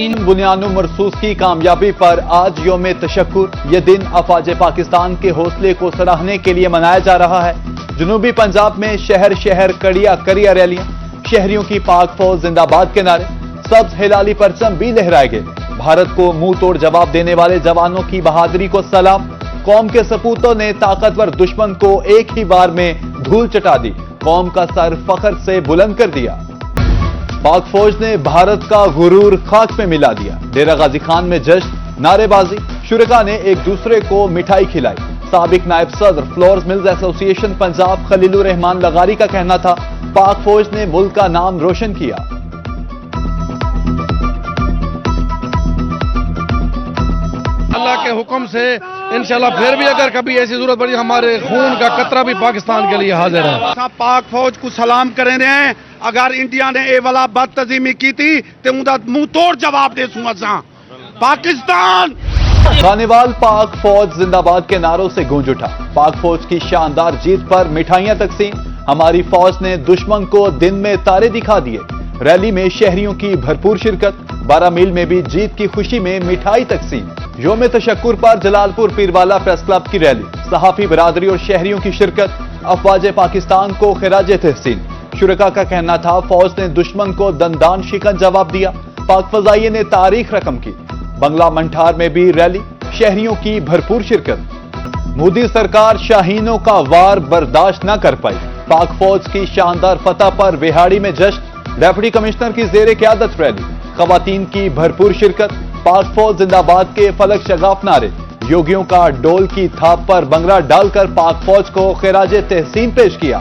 خواتین بنیانو مرسوس کی کامیابی پر آج یوم تشکر۔ یہ دن افواج پاکستان کے حوصلے کو سراہنے کے لیے منایا جا رہا ہے۔ جنوبی پنجاب میں شہر شہر کڑیا ریلیاں، شہریوں کی پاک فوج زندہ باد کے نعرے، سبز ہلالی پرچم بھی لہرائے گئے۔ بھارت کو منہ توڑ جواب دینے والے جوانوں کی بہادری کو سلام۔ قوم کے سپوتوں نے طاقتور دشمن کو ایک ہی بار میں دھول چٹا دی، قوم کا سر فخر سے بلند کر دیا۔ پاک فوج نے بھارت کا غرور خاک میں ملا دیا۔ ڈیرہ غازی خان میں جشن، نعرے بازی، شرکاء نے ایک دوسرے کو مٹھائی کھلائی۔ سابق نائب صدر فلورز ملز ایسوسی ایشن پنجاب خلیل الرحمان لغاری کا کہنا تھا، پاک فوج نے ملک کا نام روشن کیا۔ اللہ کے حکم سے انشاءاللہ پھر بھی اگر کبھی ایسی ضرورت پڑی ہمارے خون کا قطرہ بھی پاکستان کے لیے حاضر ہے۔ پاک فوج کو سلام کریں رہے ہیں۔ اگر انڈیا نے اے والا بدتظیمی کی تھی تو اندر منہ توڑ جواب دے سوں اساں پاکستان۔ خانیوال پاک فوج زندہ باد کے نعروں سے گونج اٹھا۔ پاک فوج کی شاندار جیت پر مٹھائیاں تقسیم۔ ہماری فوج نے دشمن کو دن میں تارے دکھا دیے۔ ریلی میں شہریوں کی بھرپور شرکت۔ 12 میل میں بھی جیت کی خوشی میں مٹھائی تقسیم۔ یوم تشکر پر جلال پور پیروالا پریس کلب کی ریلی، صحافی برادری اور شہریوں کی شرکت۔ افواج پاکستان کو خراج تحسین۔ شرکاء کا کہنا تھا، فوج نے دشمن کو دندان شکن جواب دیا۔ پاک فضائیہ نے تاریخ رقم کی۔ بنگلہ منٹھار میں بھی ریلی، شہریوں کی بھرپور شرکت۔ مودی سرکار شاہینوں کا وار برداشت نہ کر پائی۔ پاک فوج کی شاندار فتح پر وہاڑی میں جشن، ڈپٹی کمشنر کی زیر قیادت ریلی، خواتین کی بھرپور شرکت۔ پاک فوج زندہ باد کے فلک شگاف نعرے، یوگیوں کا ڈول کی تھاپ پر بنگڑا ڈال کر پاک فوج کو خراج تحسین پیش کیا۔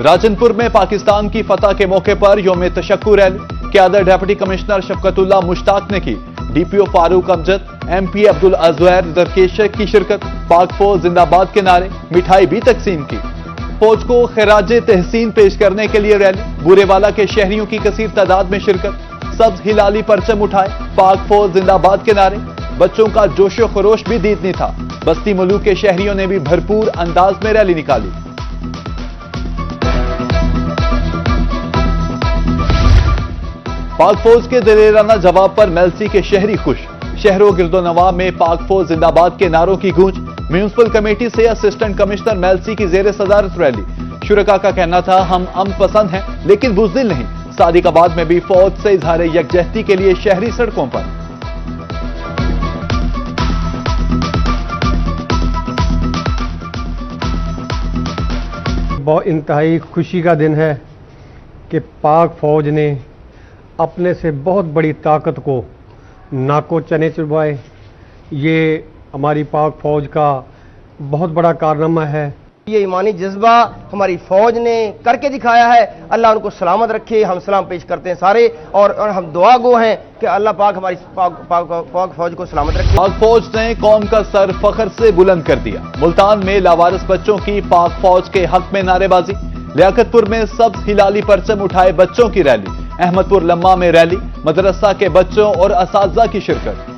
راجن پور میں پاکستان کی فتح کے موقع پر یوم تشکر ریلی، قیادت ڈپٹی کمشنر شفقت اللہ مشتاق نے کی۔ ڈی پی او فاروق امجد، ایم پی عبدالازویر درکیشک کی شرکت۔ پاک فوج زندہ باد کے نعرے، مٹھائی بھی تقسیم کی۔ فوج کو خراج تحسین پیش کرنے کے لیے ریلی، بورے والا کے شہریوں کی کثیر تعداد میں شرکت۔ سبز ہلالی پرچم اٹھائے، پاک فوج زندہ باد کے نعرے۔ بچوں کا جوش و خروش بھی دیدنی تھا۔ بستی ملوک کے شہریوں نے بھی بھرپور انداز میں ریلی نکالی۔ پاک فوج کے دلیرانہ جواب پر میلسی کے شہری خوش۔ شہر و گرد و نواح میں پاک فوج زندہ باد کے نعروں کی گونج۔ میونسپل کمیٹی سے اسسٹنٹ کمشنر میلسی کی زیر صدارت ریلی۔ شرکاء کا کہنا تھا، ہم امن پسند ہیں لیکن بزدل نہیں۔ صادق آباد میں بھی فوج سے اظہار یکجہتی کے لیے شہری سڑکوں پر۔ بہت انتہائی خوشی کا دن ہے کہ پاک فوج نے اپنے سے بہت بڑی طاقت کو ناکو چنے چبائے۔ یہ ہماری پاک فوج کا بہت بڑا کارنامہ ہے۔ یہ ایمانی جذبہ ہماری فوج نے کر کے دکھایا ہے۔ اللہ ان کو سلامت رکھے۔ ہم سلام پیش کرتے ہیں سارے، اور ہم دعا گو ہیں کہ اللہ پاک ہماری پاک فوج کو سلامت رکھے۔ پاک فوج نے قوم کا سر فخر سے بلند کر دیا۔ ملتان میں لاوارث بچوں کی پاک فوج کے حق میں نعرے بازی۔ لیاقت پور میں سبز ہلالی پرچم اٹھائے بچوں کی ریلی۔ احمد پور لمہ میں ریلی، مدرسہ کے بچوں اور اساتذہ کی شرکت۔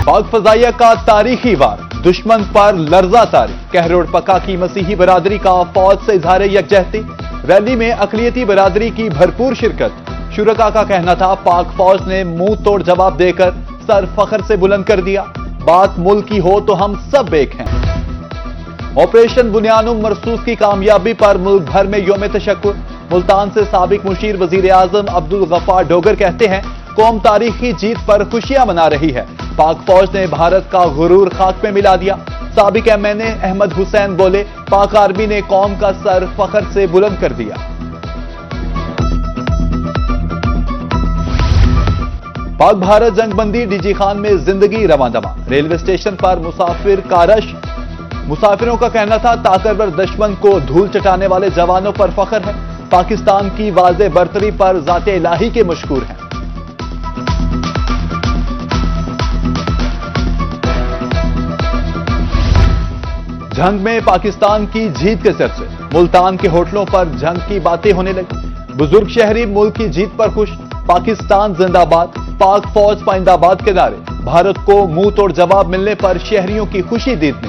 پاک فضائیہ کا تاریخی وار، دشمن پر لرزہ طاری۔ کہروڑ پکا کی مسیحی برادری کا فوج سے اظہار یکجہتی۔ ریلی میں اقلیتی برادری کی بھرپور شرکت۔ شرکاء کا کہنا تھا، پاک فوج نے منہ توڑ جواب دے کر سر فخر سے بلند کر دیا۔ بات ملک کی ہو تو ہم سب ایک ہیں۔ آپریشن بنیانو مرسوس کی کامیابی پر ملک بھر میں یوم تشکر۔ ملتان سے سابق مشیر وزیر اعظم عبدالغفار ڈوگر کہتے ہیں، قوم تاریخی جیت پر خوشیاں منا رہی ہے۔ پاک فوج نے بھارت کا غرور خاک میں ملا دیا۔ سابق ایم این اے احمد حسین بولے، پاک آرمی نے قوم کا سر فخر سے بلند کر دیا۔ پاک بھارت جنگ بندی ڈی جی خان میں زندگی رواں دواں۔ ریلوے اسٹیشن پر مسافر کا رش۔ مسافروں کا کہنا تھا، طاقتور دشمن کو دھول چٹانے والے جوانوں پر فخر ہے۔ پاکستان کی واضح برتری پر ذات الہی کے مشکور ہیں۔ جنگ میں پاکستان کی جیت کے چرچے۔ ملتان کے ہوٹلوں پر جنگ کی باتیں ہونے لگی۔ بزرگ شہری ملک کی جیت پر خوش۔ پاکستان زندہ باد، پاک فوج پائندہ باد کے نعرے۔ بھارت کو منہ توڑ جواب ملنے پر شہریوں کی خوشی دیدنی۔